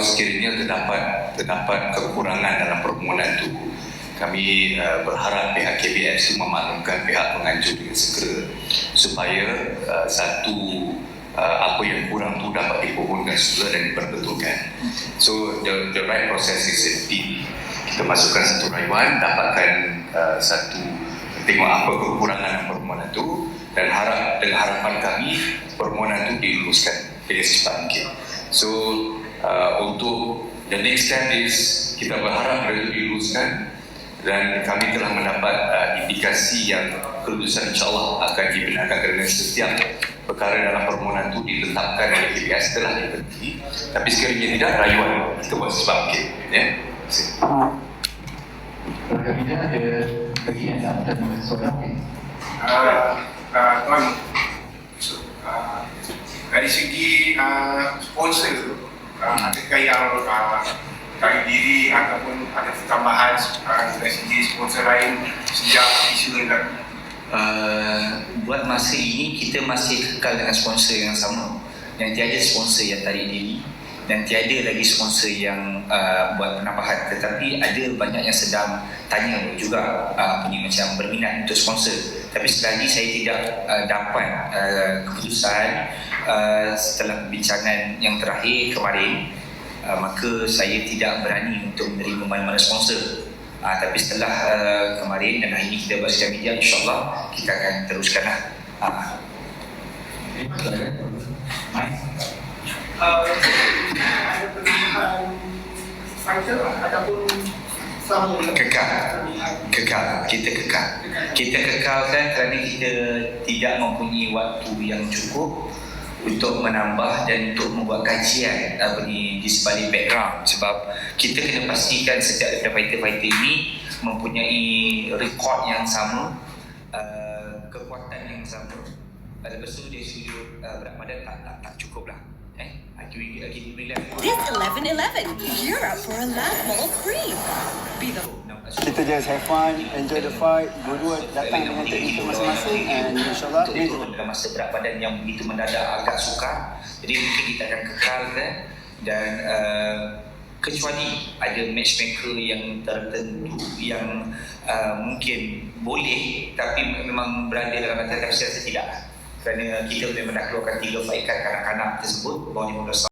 sekiranya terdapat kekurangan dalam permohonan itu, kami berharap pihak KBF itu memaklumkan pihak pengajuan dengan segera supaya apa yang kurang tu dapat dipohonkan segera dan diperbetulkan. So the right process is indeed kita masukkan satu rayuan, dapatkan tengok apa kekurangan permohonan itu, dan harapan kami permohonan itu diluluskan dengan secepat mungkin. So untuk the next step is kita berharap benda itu diluluskan, dan kami telah mendapat indikasi yang kelulusan insyaAllah akan dibenarkan kerana setiap perkara dalam permohonan itu ditetapkan oleh KBS setelah diteliti. Tapi sekiranya tidak, rayuan kita buat sebab mungkin. Ya. Perkara ada bagi anda dan soalan mungkin. Tuan, dari segi sponsor, adakah yang tarik diri ataupun ada tambahan dari segi sponsor lain sejak isu ini? Buat masa ini kita masih kekal dengan sponsor yang sama, yang tiada sponsor yang tarik diri dan tiada lagi sponsor yang buat penambahan. Tetapi ada banyak yang sedang tanya juga punya macam berminat untuk sponsor. Tapi selagi saya tidak dapat keputusan setelah perbincangan yang terakhir kemarin, maka saya tidak berani untuk menerima mana-mana sponsor. Tapi setelah kemarin dan hari ini kita bersedia media, insyaAllah kita akan teruskanlah. Ada perubahan fighter ataupun sama? Kekal. Kita kekalkan kerana kita tidak mempunyai waktu yang cukup untuk menambah dan untuk membuat kajian di sebalik background, sebab kita kena pastikan setiap fighter-fighter ini mempunyai rekod yang sama, kekuatan yang sama. Lepas tu dari sudut berat badan tak cukup lah. This 11/11, you're up for a last ball free. Be the Kita just have fun, enjoy the fight. Dua-dua datang dengan teknik masing-masing, and insyaAllah dalam masa berat badan yang begitu mendadak agak sukar, jadi mungkin kita akan kekalkan. Dan kecuali ada matchmaker yang tertentu yang mungkin boleh tapi memang berada dalam antara, tapi saya tidak, kerana kita memang dah keluarkan 3 fight card kanak-kanak tersebut bawah 15 tahun.